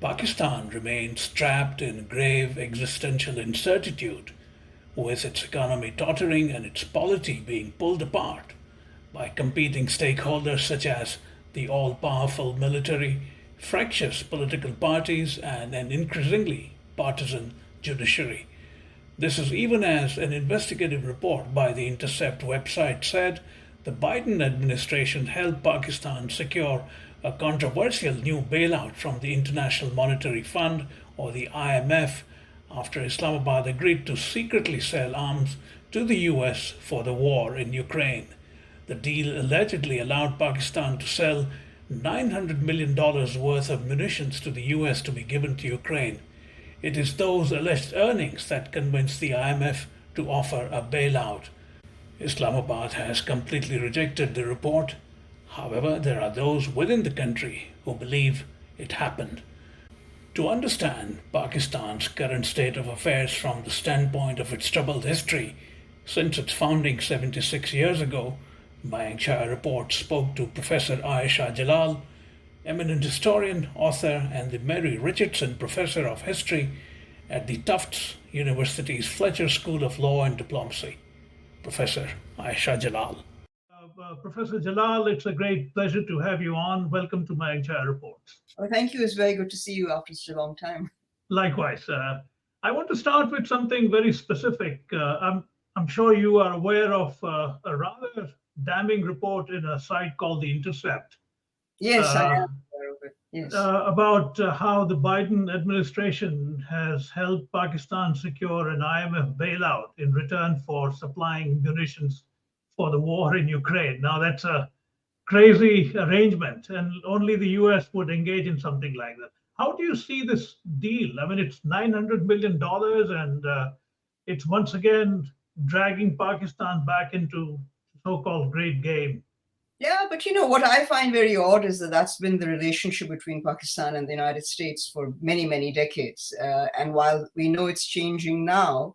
Pakistan remains trapped in grave existential incertitude, with its economy tottering and its polity being pulled apart by competing stakeholders such as the all powerful military, fractious political parties, and an increasingly partisan judiciary. This is even as an investigative report by the Intercept website said the Biden administration helped Pakistan secure a controversial new bailout from the International Monetary Fund or the IMF after Islamabad agreed to secretly sell arms to the US for the war in Ukraine. The deal allegedly allowed Pakistan to sell $900 million worth of munitions to the US to be given to Ukraine. It is those alleged earnings that convinced the IMF to offer a bailout. Islamabad has completely rejected the report. However, there are those within the country who believe it happened. To understand Pakistan's current state of affairs from the standpoint of its troubled history since its founding 76 years ago, Mayank Chhaya Reports spoke to Professor Ayesha Jalal, eminent historian, author, and the Mary Richardson Professor of History at the Tufts University's Fletcher School of Law and Diplomacy. Professor Ayesha Jalal. Professor Jalal, it's a great pleasure to have you on. Welcome to Mayank Chhaya Reports. Oh, thank you. It's very good to see you after such a long time. Likewise. I want to start with something very specific. I'm sure you are aware of a rather damning report in a site called The Intercept. Yes, I am aware of it. Yes. About how the Biden administration has helped Pakistan secure an IMF bailout in return for supplying munitions for the war in Ukraine. Now, that's a crazy arrangement, and only the US would engage in something like that. How do you see this deal? I mean, it's $900 million, and it's once again dragging Pakistan back into so-called great game. Yeah, but what I find very odd is that that's been the relationship between Pakistan and the United States for many, many decades. And while we know it's changing now,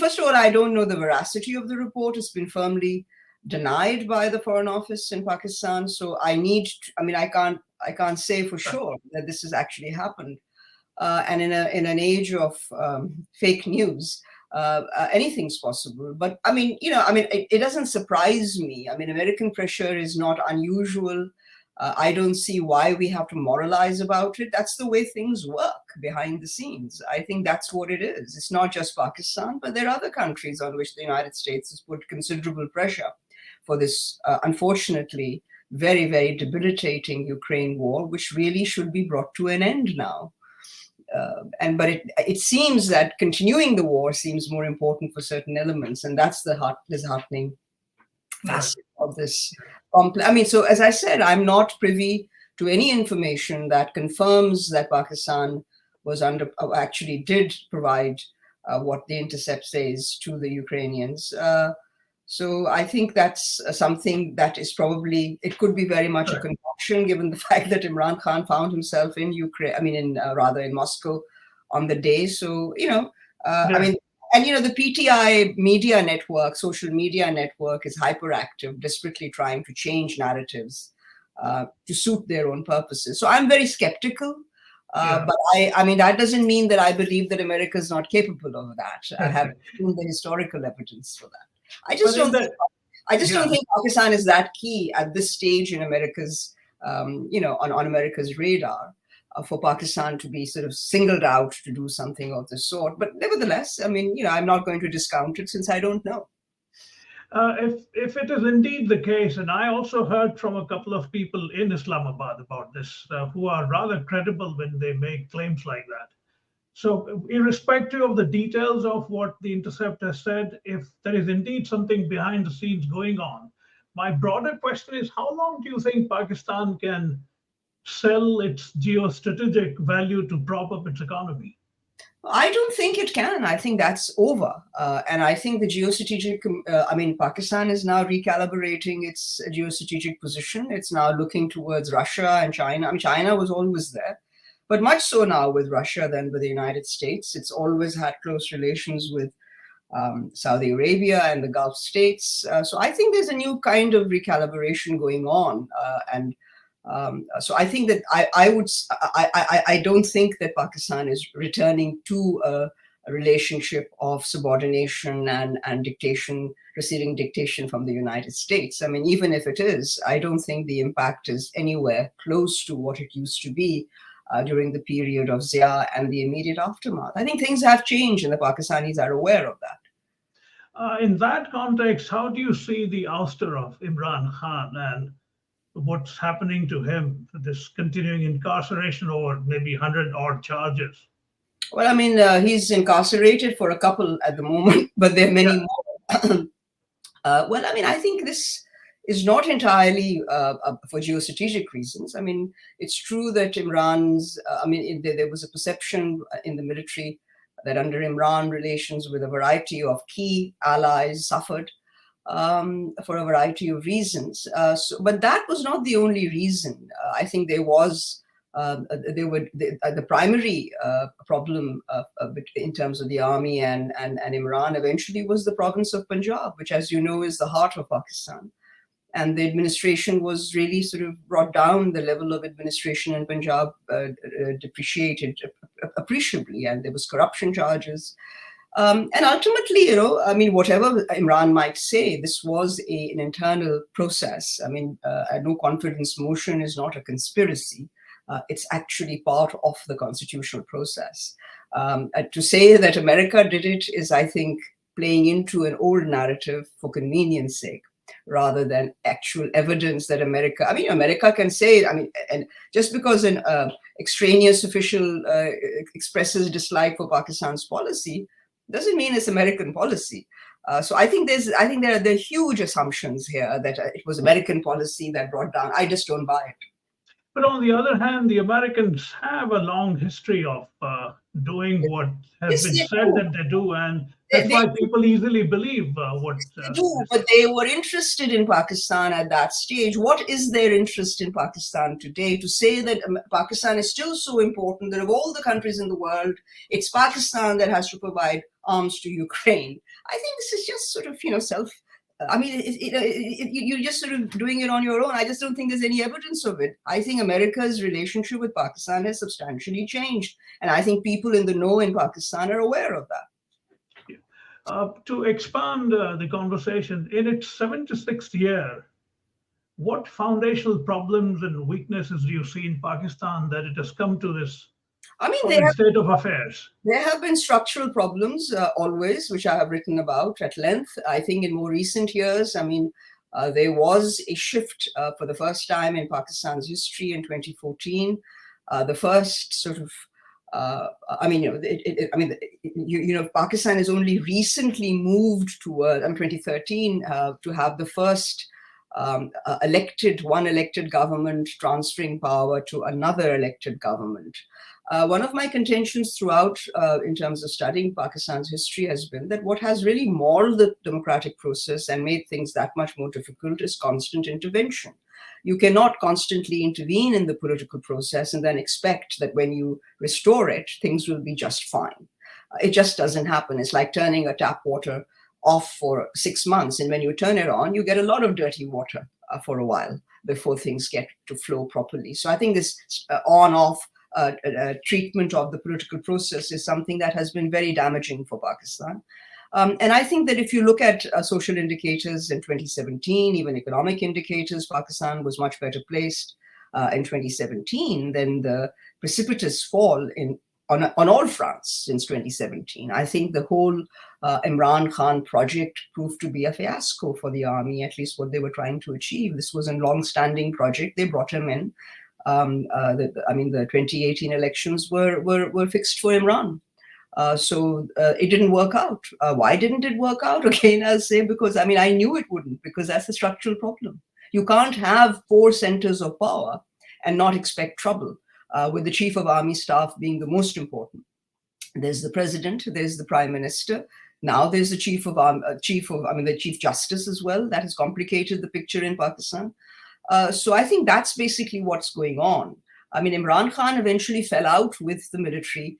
first of all, I don't know the veracity of the report. It's been firmly denied by the Foreign Office in Pakistan. So I can't say for sure that this has actually happened. And in an age of fake news, anything's possible. But it doesn't surprise me. American pressure is not unusual. I don't see why we have to moralize about it. That's the way things work behind the scenes. I think that's what it is. It's not just Pakistan, but there are other countries on which the United States has put considerable pressure for this, unfortunately, very, very debilitating Ukraine war, which really should be brought to an end now. But it seems that continuing the war seems more important for certain elements, and that's the disheartening facet of this. So as I said, I'm not privy to any information that confirms that Pakistan was actually did provide what the Intercept says to the Ukrainians. So I think that's something that is probably, it could be very much a concoction, given the fact that Imran Khan found himself in Ukraine, in Moscow on the day. So, the PTI media network, social media network is hyperactive, desperately trying to change narratives to suit their own purposes. So I'm very skeptical. But that doesn't mean that I believe that America is not capable of that. I have seen the historical evidence for that. I just don't think Pakistan is that key at this stage in America's, on America's radar for Pakistan to be sort of singled out to do something of the sort. But nevertheless, I'm not going to discount it since I don't know. If it is indeed the case, and I also heard from a couple of people in Islamabad about this, who are rather credible when they make claims like that. So irrespective of the details of what the Intercept has said, if there is indeed something behind the scenes going on, my broader question is, how long do you think Pakistan can sell its geostrategic value to prop up its economy? I don't think it can. I think that's over. And I think the geostrategic, Pakistan is now recalibrating its geostrategic position. It's now looking towards Russia and China. China was always there, but much so now with Russia than with the United States. It's always had close relations with Saudi Arabia and the Gulf states. So I think there's a new kind of recalibration going on. And So I think that I don't think that Pakistan is returning to a relationship of subordination and dictation, receiving dictation from the United States. I mean, even if it is, I don't think the impact is anywhere close to what it used to be during the period of Zia and the immediate aftermath. I think things have changed, and the Pakistanis are aware of that. In that context, how do you see the ouster of Imran Khan and what's happening to him, this continuing incarceration over maybe 100 odd charges? Well, I mean, he's incarcerated for a couple at the moment, but there are many more. Well, I mean, I think this is not entirely for geostrategic reasons. I mean, it's true that there was a perception in the military that under Imran, relations with a variety of key allies suffered for a variety of reasons. But that was not the only reason. I think the primary problem in terms of the army and Imran eventually was the province of Punjab, which, as you know, is the heart of Pakistan. And the administration was really sort of brought down. The level of administration in Punjab depreciated appreciably, and there was corruption charges. And ultimately, I mean, whatever Imran might say, this was an internal process. I mean, a no confidence motion is not a conspiracy. It's actually part of the constitutional process. To say that America did it is, I think, playing into an old narrative for convenience sake, rather than actual evidence that America can say, and just because an extraneous official expresses dislike for Pakistan's policy, doesn't mean it's American policy. So I think there are huge assumptions here that it was American policy that brought down. I just don't buy it. But on the other hand, the Americans have a long history of doing what has been said that they do, and that's why people easily believe what they do. But they were interested in Pakistan at that stage. What is their interest in Pakistan today? To say that Pakistan is still so important, that of all the countries in the world, it's Pakistan that has to provide arms to Ukraine. I think this is just sort of, self. I mean, you're just sort of doing it on your own. I just don't think there's any evidence of it. I think America's relationship with Pakistan has substantially changed. And I think people in the know in Pakistan are aware of that. To expand the conversation, in its 76th year, what foundational problems and weaknesses do you see in Pakistan that it has come to this state of affairs? There have been structural problems always, which I have written about at length. I think in more recent years, there was a shift for the first time in Pakistan's history in 2014. The first sort of, Pakistan has only recently moved toward 2013 to have the first one elected government transferring power to another elected government. One of my contentions throughout, in terms of studying Pakistan's history, has been that what has really mauled the democratic process and made things that much more difficult is constant intervention. You cannot constantly intervene in the political process and then expect that when you restore it, things will be just fine. It just doesn't happen. It's like turning a tap water off for 6 months, and when you turn it on, you get a lot of dirty water for a while before things get to flow properly. So I think this on-off treatment of the political process is something that has been very damaging for Pakistan. And I think that if you look at social indicators in 2017, even economic indicators, Pakistan was much better placed in 2017 than the precipitous fall on all fronts since 2017. I think the whole Imran Khan project proved to be a fiasco for the army, at least what they were trying to achieve. This was a long-standing project. They brought him in. The 2018 elections were fixed for Imran. So it didn't work out. Why didn't it work out? Again, I'll say because, I knew it wouldn't, because that's a structural problem. You can't have 4 centers of power and not expect trouble, with the chief of army staff being the most important. There's the president, there's the prime minister. Now there's the the chief justice as well. That has complicated the picture in Pakistan. So I think that's basically what's going on. Imran Khan eventually fell out with the military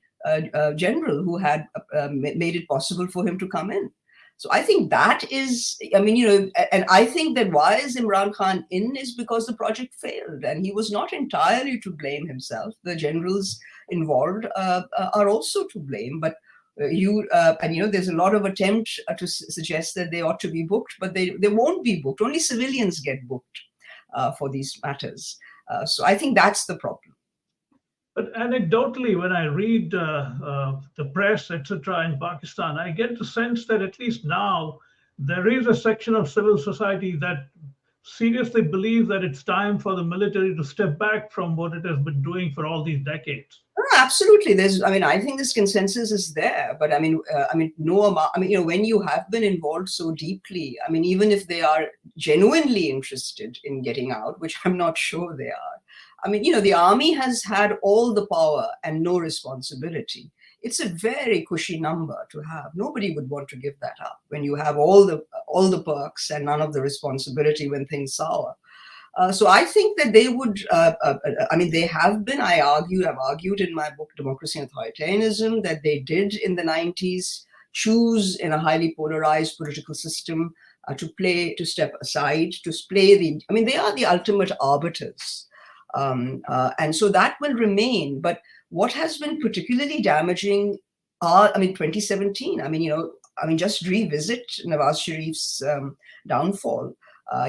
general who had made it possible for him to come in. So I think that is, I mean, and I think that why is Imran Khan in is because the project failed, and he was not entirely to blame himself. The generals involved are also to blame, but there's a lot of attempt to suggest that they ought to be booked, but they won't be booked. Only civilians get booked for these matters. So I think that's the problem. But anecdotally, when I read the press, etc., in Pakistan, I get the sense that at least now there is a section of civil society that seriously believes that it's time for the military to step back from what it has been doing for all these decades. Absolutely. I think this consensus is there, but no amount. When you have been involved so deeply, even if they are genuinely interested in getting out, which I'm not sure they are. The army has had all the power and no responsibility. It's a very cushy number to have. Nobody would want to give that up when you have all the perks and none of the responsibility when things sour. So I think that they would, they have been, I've argued in my book, Democracy and Authoritarianism, that they did in the 90s choose in a highly polarized political system to step aside, to play they are the ultimate arbiters. And so that will remain. But what has been particularly damaging 2017, just revisit Nawaz Sharif's downfall.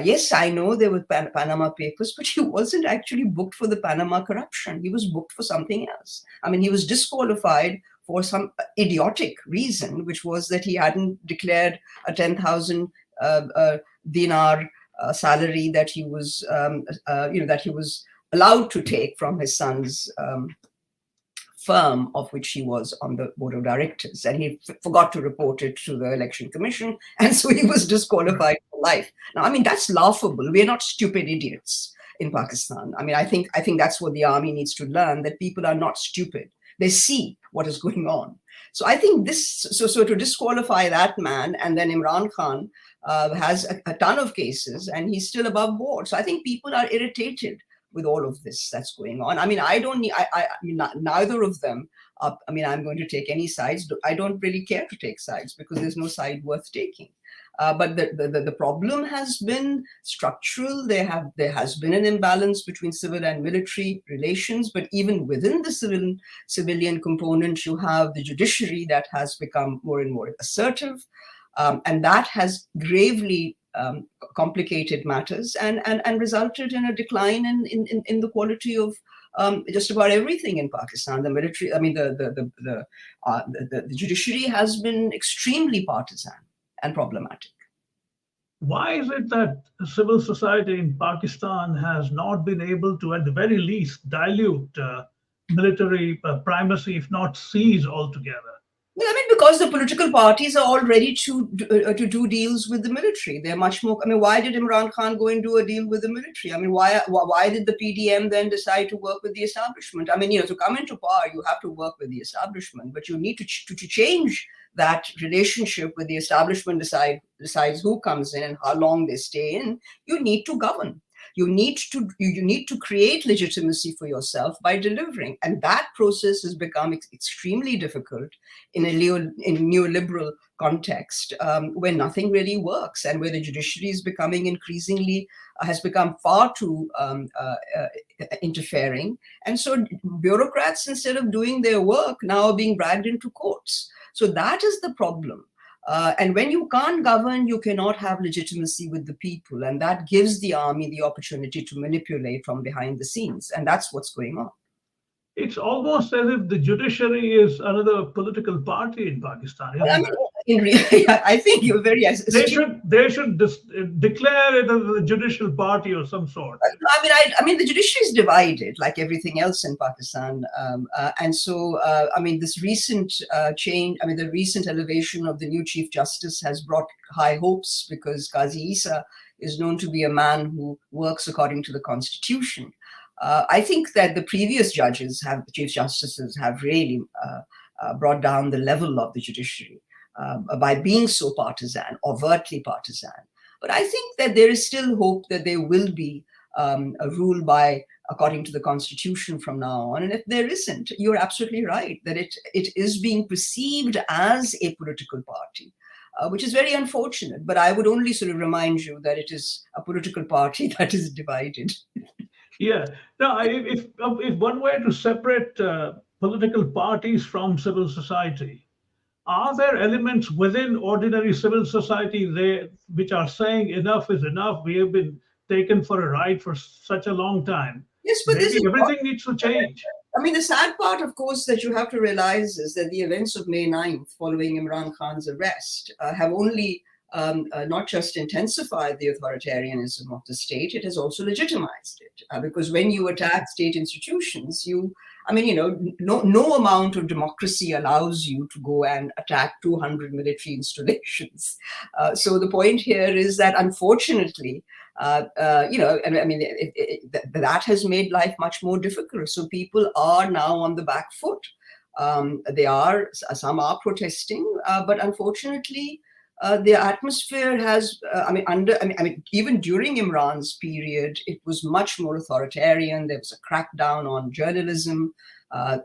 Yes, I know there were Panama Papers, but he wasn't actually booked for the Panama corruption. He was booked for something else. He was disqualified for some idiotic reason, which was that he hadn't declared a 10,000 dinar salary that he was, allowed to take from his son's firm, of which he was on the board of directors, and he forgot to report it to the election commission, and so he was disqualified for life. Now, that's laughable. We're not stupid idiots in Pakistan. I think that's what the army needs to learn, that people are not stupid. They see what is going on. So I think so to disqualify that man, and then Imran Khan has a ton of cases, and he's still above board. So I think people are irritated with all of this that's going on. Neither of them, I'm going to take any sides. I don't really care to take sides because there's no side worth taking. But the problem has been structural. There has been an imbalance between civil and military relations, but even within the civilian component, you have the judiciary that has become more and more assertive, and that has gravely complicated matters and resulted in a decline in the quality of just about everything in Pakistan. The military, the judiciary has been extremely partisan and problematic. Why is it that civil society in Pakistan has not been able to, at the very least, dilute military primacy, if not seize altogether? Well, because the political parties are all ready to do deals with the military. They're much more. Why did Imran Khan go and do a deal with the military? Why did the PDM then decide to work with the establishment? To come into power, you have to work with the establishment, but you need to change that relationship with the establishment. Decides who comes in and how long they stay in. You need to govern. You need to create legitimacy for yourself by delivering, and that process has become extremely difficult in a neoliberal context where nothing really works, and where the judiciary is becoming increasingly has become far too interfering, and so bureaucrats, instead of doing their work, now are being dragged into courts. So that is the problem. And when you can't govern, you cannot have legitimacy with the people. And that gives the army the opportunity to manipulate from behind the scenes. And that's what's going on. It's almost as if the judiciary is another political party in Pakistan, isn't it? I think you're very... They should declare it as a judicial party of some sort. The judiciary is divided, like everything else in Pakistan. And so, this recent change, the recent elevation of the new Chief Justice has brought high hopes, because Qazi Isa is known to be a man who works according to the Constitution. I think that the previous Chief Justices have really brought down the level of the judiciary by being so partisan, overtly partisan. But I think that there is still hope that there will be a rule according to the Constitution from now on. And if there isn't, you're absolutely right that it is being perceived as a political party. which is very unfortunate. But I would only sort of remind you that it is a political party that is divided. Yeah. Now, if one were to separate political parties from civil society, are there elements within ordinary civil society there which are saying enough is enough? We have been taken for a ride for such a long time. Yes, but this Maybe is everything needs to change. I mean, the sad part, of course, that you have to realize is that the events of May 9th, following Imran Khan's arrest, have only not just intensified the authoritarianism of the state, it has also legitimized it. Because when you attack state institutions, no amount of democracy allows you to go and attack 200 military installations. So the point here is that, unfortunately, that has made life much more difficult. So people are now on the back foot. Some are protesting, but unfortunately, the atmosphere has, even during Imran's period, it was much more authoritarian. There was a crackdown on journalism.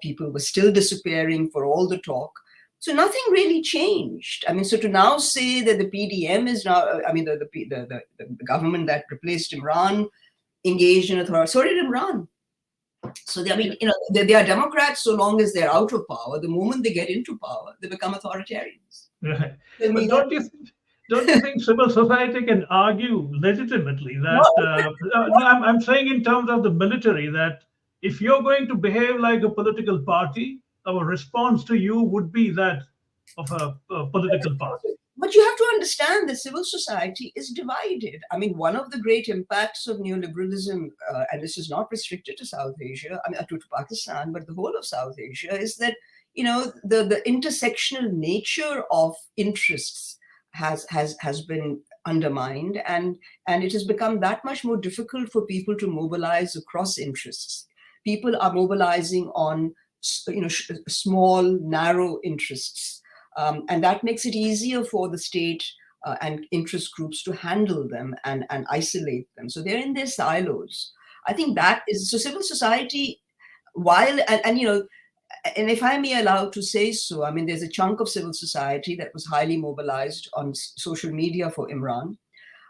People were still disappearing for all the talk. So nothing really changed. I mean, so to now say that the PDM is now, the government that replaced Imran engaged in authority. So did Imran. So they are Democrats so long as they're out of power. The moment they get into power, they become authoritarians. Right. But don't you think civil society can argue legitimately that? I'm saying in terms of the military that if you're going to behave like a political party, our response to you would be that of a political party. But you have to understand that civil society is divided. I mean, one of the great impacts of neoliberalism, and this is not restricted to South Asia, to Pakistan, but the whole of South Asia, is that the intersectional nature of interests has been undermined, and it has become that much more difficult for people to mobilize across interests. People are mobilizing on small, narrow interests. And that makes it easier for the state and interest groups to handle them and isolate them. So they're in their silos. I think that is, so civil society, while, and if I may allow to say so, I mean, there's a chunk of civil society that was highly mobilized on social media for Imran.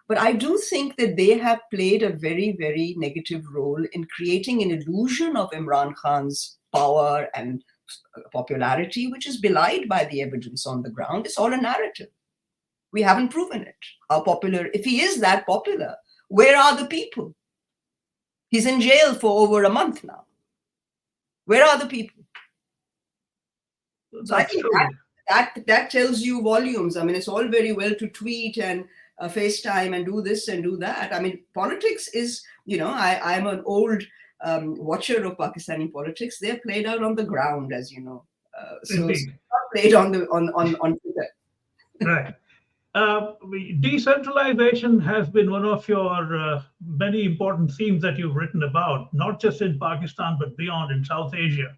But I do think that they have played a very, very negative role in creating an illusion of Imran Khan's power and popularity, which is belied by the evidence on the ground. It's all a narrative. We haven't proven it. How popular, if he is that popular, where are the people? He's in jail for over a month now. Where are the people? So I think that tells you volumes. I mean, it's all very well to tweet and FaceTime and do this and do that. I mean, politics is, I'm an old watcher of Pakistani politics. They're played out on the ground, as you know. So it's not played on Twitter. Right. Decentralization has been one of your many important themes that you've written about, not just in Pakistan, but beyond in South Asia.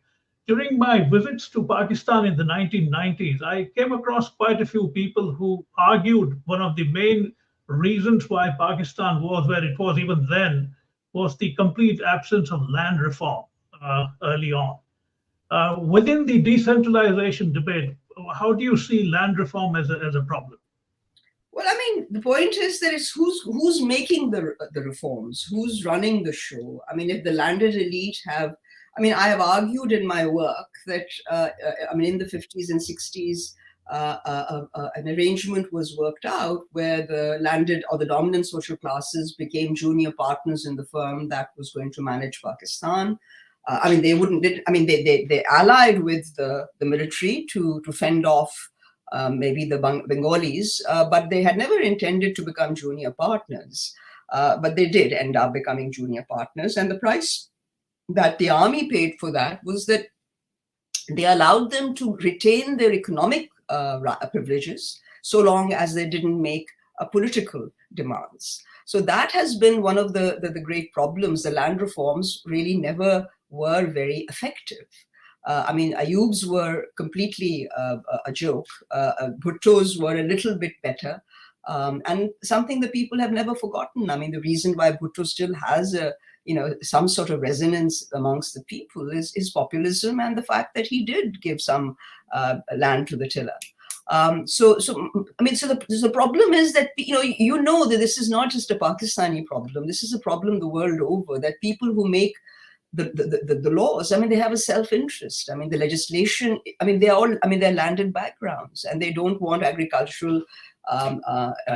During my visits to Pakistan in the 1990s, I came across quite a few people who argued one of the main reasons why Pakistan was where it was even then was the complete absence of land reform early on. Within the decentralization debate, how do you see land reform as a problem? Well, I mean, the point is that it's who's making the reforms, who's running the show. I mean, if the landed elite have, I have argued in my work that, in the 50s and 60s, an arrangement was worked out where the landed or the dominant social classes became junior partners in the firm that was going to manage Pakistan. They allied with the military to fend off maybe the Bengalis, but they had never intended to become junior partners. But they did end up becoming junior partners. And the price that the army paid for that was that they allowed them to retain their economic privileges so long as they didn't make political demands. So that has been one of the great problems. The land reforms really never were very effective. Ayub's were completely a joke. Bhutto's were a little bit better. And something that people have never forgotten. I mean, the reason why Bhutto still has some sort of resonance amongst the people is populism and the fact that he did give some land to the tiller. The problem is that that this is not just a Pakistani problem. This is a problem the world over. That people who make the laws, I mean, they have a self-interest. I mean, the legislation. I mean, they're landed backgrounds, and they don't want agricultural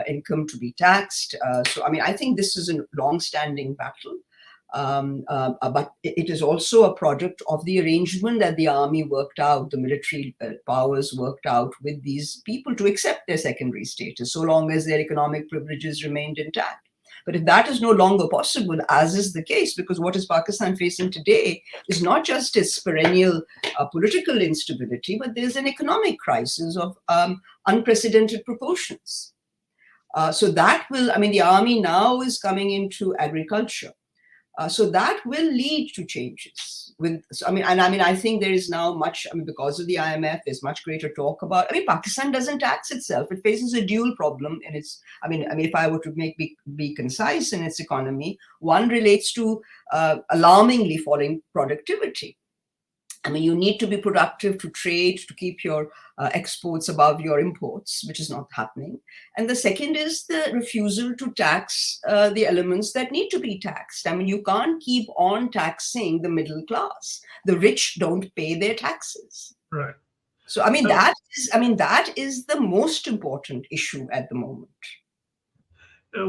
income to be taxed. I mean, I think this is a long-standing battle. But it is also a product of the arrangement that the army worked out, the military powers worked out with these people to accept their secondary status, so long as their economic privileges remained intact. But if that is no longer possible, as is the case, because what is Pakistan facing today is not just its perennial political instability, but there's an economic crisis of unprecedented proportions. The army now is coming into agriculture. So that will lead to changes. I think there is now much, because of the IMF, there's much greater talk about, Pakistan doesn't tax itself. It faces a dual problem in its, if I were to be concise in its economy, one relates to alarmingly falling productivity. You need to be productive to trade, to keep your exports above your imports, which is not happening. And the second is the refusal to tax the elements that need to be taxed. You can't keep on taxing the middle class. The rich don't pay their taxes. Right. So, that is the most important issue at the moment.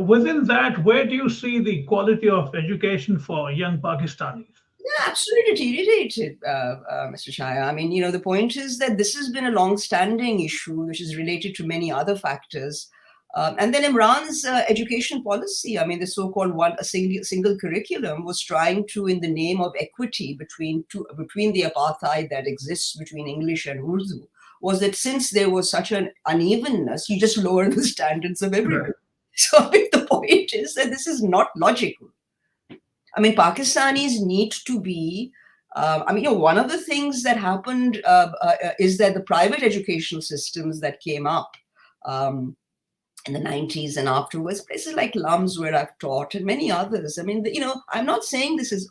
Within that, where do you see the quality of education for young Pakistanis? Yeah, absolutely deteriorated, Mr. Chhaya. The point is that this has been a long-standing issue, which is related to many other factors. And then Imran's education policy, the so-called single curriculum, was trying to, in the name of equity between the apartheid that exists between English and Urdu, was that since there was such an unevenness, you just lower the standards of everybody. Right. So the point is that this is not logical. Pakistanis need to be, one of the things that happened is that the private educational systems that came up in the 90s and afterwards, places like LUMS where I've taught and many others, I'm not saying this is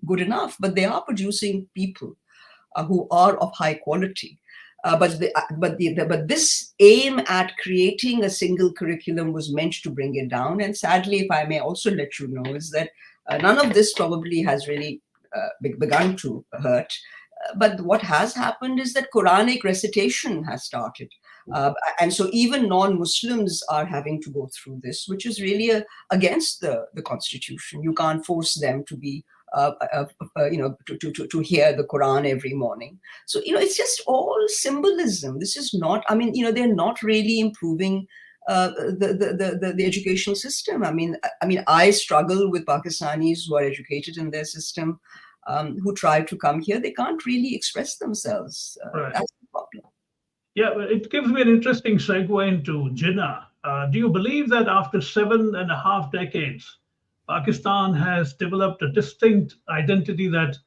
good enough, but they are producing people who are of high quality. But this aim at creating a single curriculum was meant to bring it down. And sadly, if I may also let you know, is that none of this probably has really begun to hurt. But what has happened is that Quranic recitation has started. And so even non-Muslims are having to go through this, which is really against the constitution. You can't force them to be, to hear the Quran every morning. So, it's just all symbolism. This is not, they're not really improving the educational system. I struggle with Pakistanis who are educated in their system, who try to come here. They can't really express themselves. Right. That's the problem. Yeah, it gives me an interesting segue into Jinnah. Do you believe that after 7.5 decades, Pakistan has developed a distinct identity that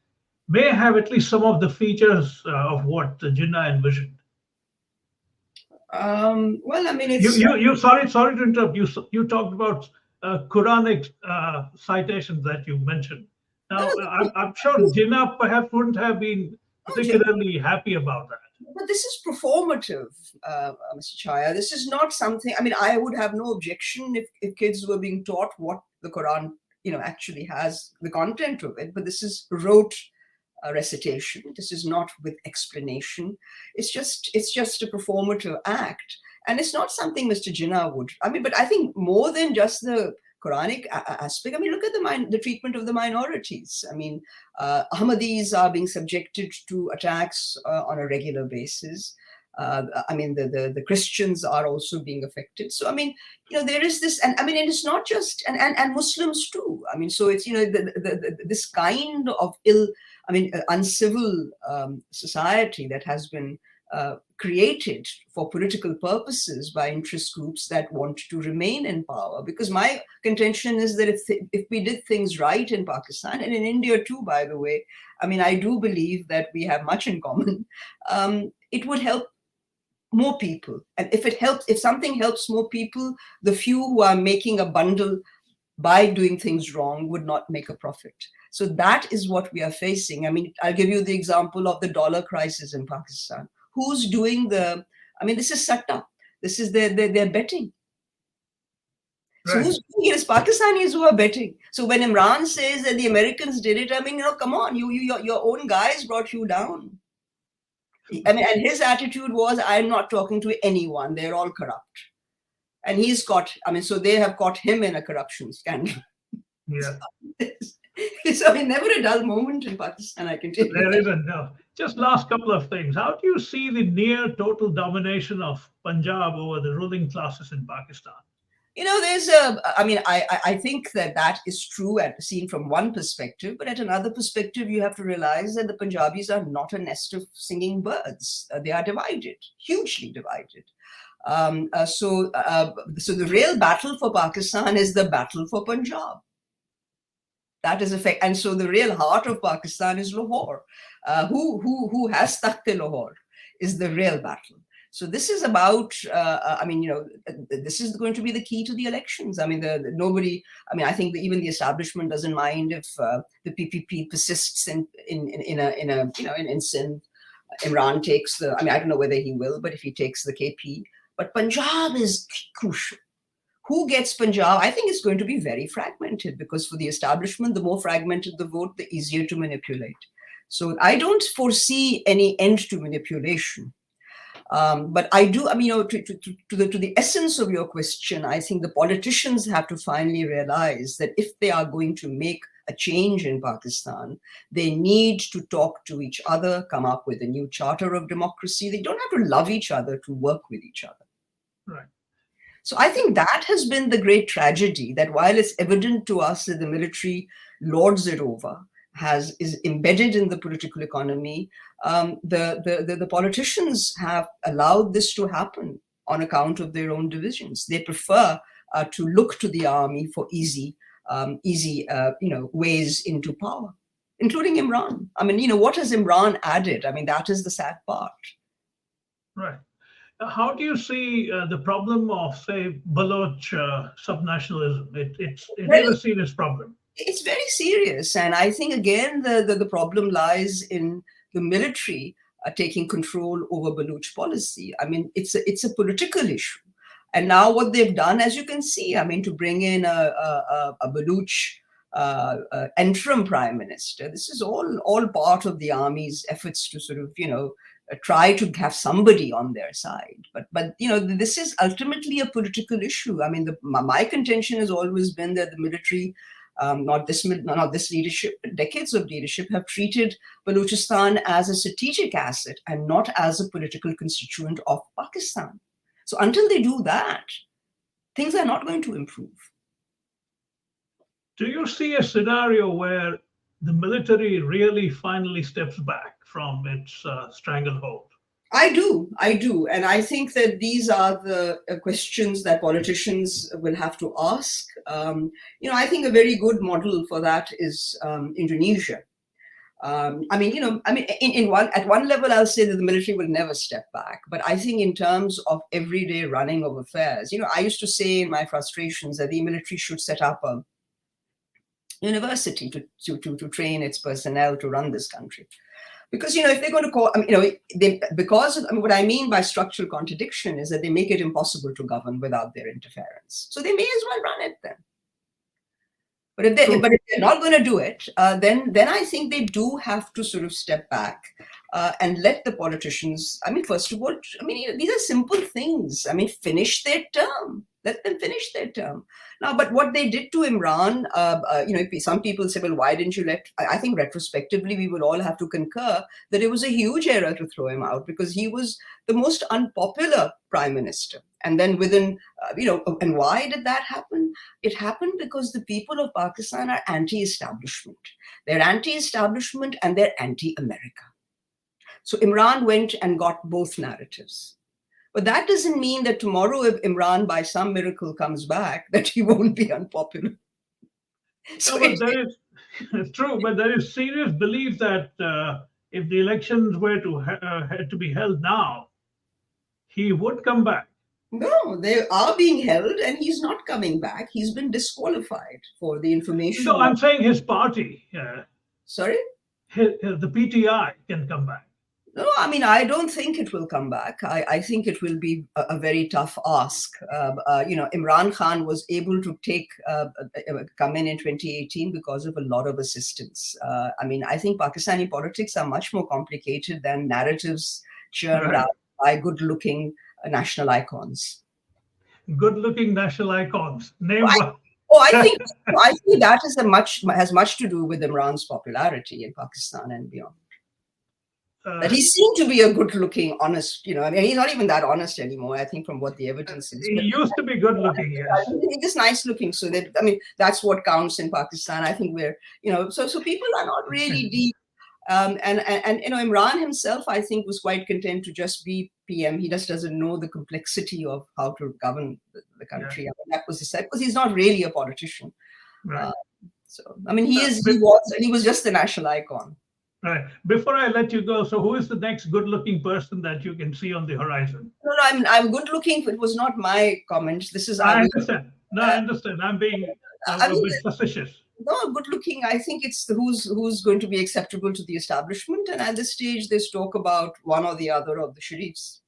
may have at least some of the features of what Jinnah envisioned? It's... Sorry to interrupt. You talked about Quranic citations that you mentioned. Now, I'm sure Jinnah perhaps wouldn't have been particularly happy about that. But this is performative, Mr. Chhaya. This is not something, I would have no objection if kids were being taught what the Quran, actually has, the content of it, but this is rote recitation. This is not with explanation. It's just a performative act. And it's not something Mr. Jinnah would, but I think more than just the Quranic aspect, look at the treatment of the minorities. Ahmadis are being subjected to attacks on a regular basis. The Christians are also being affected. So, there is this, and it's not just, and Muslims too. So it's, this kind of uncivil society that has been created for political purposes by interest groups that want to remain in power. Because my contention is that if we did things right in Pakistan, and in India too, by the way, I do believe that we have much in common, it would help more people. And if something helps more people, the few who are making a bundle by doing things wrong would not make a profit. So that is what we are facing. I'll give you the example of the dollar crisis in Pakistan. Who's doing the I mean, this is satta. This is they're betting. So Right. who's doing it? It's Pakistanis who are betting. So when Imran says that the Americans did it, I mean, come on, your own guys brought you down. I mean, and his attitude was, I'm not talking to anyone. They're all corrupt. And he's caught, I mean, so they have caught him in a corruption scandal. Yeah. So, I mean, never a dull moment in Pakistan, I can tell you. There isn't. No. Just last couple of things. How do you see the near total domination of Punjab over the ruling classes in Pakistan? There's I think that is true seen from one perspective, but at another perspective, you have to realize that the Punjabis are not a nest of singing birds. They are divided, hugely divided. So the real battle for Pakistan is the battle for Punjab. That is a fact. And so the real heart of Pakistan is Lahore. Who has Takht-e-Lahore is the real battle. So this is about, this is going to be the key to the elections. I mean, I think that even the establishment doesn't mind if the PPP persists in Sindh. Imran takes I don't know whether he will, but if he takes the KP. But Punjab is crucial. Who gets Punjab? I think it's going to be very fragmented, because for the establishment, the more fragmented the vote, the easier to manipulate. So I don't foresee any end to manipulation. But I do, to the essence of your question, I think the politicians have to finally realize that if they are going to make a change in Pakistan, they need to talk to each other, come up with a new charter of democracy. They don't have to love each other to work with each other. Right. So I think that has been the great tragedy, that while it's evident to us that the military lords it over, is embedded in the political economy, the politicians have allowed this to happen on account of their own divisions. They prefer to look to the army for easy ways into power, including Imran. I mean, what has Imran added? I mean, that is the sad part. Right. How do you see the problem of, say, Baloch subnationalism? It is a serious problem. It's very serious. And I think, again, the problem lies in the military taking control over Baloch policy. I mean, it's a political issue. And now what they've done, as you can see, I mean, to bring in a Baloch interim prime minister, this is all part of the army's efforts to sort of, try to have somebody on their side. But this is ultimately a political issue. I mean, my contention has always been that the military, not this leadership, but decades of leadership, have treated Balochistan as a strategic asset and not as a political constituent of Pakistan. So until they do that, things are not going to improve. Do you see a scenario where the military really finally steps back from its stranglehold? I do. And I think that these are the questions that politicians will have to ask. I think a very good model for that is Indonesia. At one level, I'll say that the military will never step back. But I think in terms of everyday running of affairs, I used to say in my frustrations that the military should set up a university to train its personnel to run this country. Because, if they're going to call, what I mean by structural contradiction is that they make it impossible to govern without their interference. So they may as well run it then. But if they're not going to do it, then I think they do have to sort of step back and let the politicians, first of all, these are simple things. Finish their term. Let them finish their term. Now, but what they did to Imran, some people say, well, why didn't you I think retrospectively, we will all have to concur that it was a huge error to throw him out, because he was the most unpopular prime minister. And then and why did that happen? It happened because the people of Pakistan are anti-establishment. They're anti-establishment and they're anti-America. So Imran went and got both narratives. But that doesn't mean that tomorrow, if Imran by some miracle comes back, that he won't be unpopular. So it's true, but there is serious belief that if the elections were to be held now, he would come back. No, they are being held and he's not coming back. He's been disqualified for the information. No, I'm saying his party. Sorry? The PTI can come back. No, I mean, I don't think it will come back. I think it will be a very tough ask. Imran Khan was able to come in 2018 because of a lot of assistance. I mean, I think Pakistani politics are much more complicated than narratives churned Right. out by good-looking national icons. Good-looking national icons. Name one. I think that has much to do with Imran's popularity in Pakistan and beyond. That he seemed to be a good-looking, honest, I mean, he's not even that honest anymore, I think, from what the evidence is. He used to be good-looking, yes. He's just nice-looking, so that, I mean, that's what counts in Pakistan. I think we're, so people are not really deep. And Imran himself, I think, was quite content to just be PM. He just doesn't know the complexity of how to govern the country. Yeah. I mean, that was his side, because he's not really a politician. Right. I mean, he was just the national icon. Right. Before I let you go, so who is the next good-looking person that you can see on the horizon? No, I'm good-looking. It was not my comment. This is. I understand. No, I understand. I'm being a bit facetious. No, good-looking. I think it's who's going to be acceptable to the establishment, and at this stage, there's talk about one or the other of the Sharifs.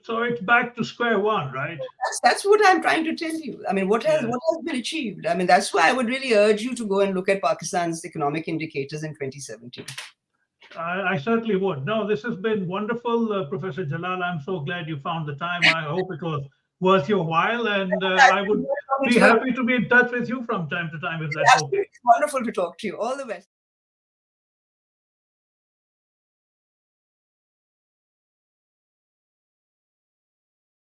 So it's back to square one, right? That's what I'm trying to tell you. I mean, what has been achieved? I mean, that's why I would really urge you to go and look at Pakistan's economic indicators in 2017. I certainly would. No, this has been wonderful, Professor Jalal. I'm so glad you found the time. I hope it was worth your while, and I would be happy to be in touch with you from time to time if that's okay. It's wonderful to talk to you. All the best.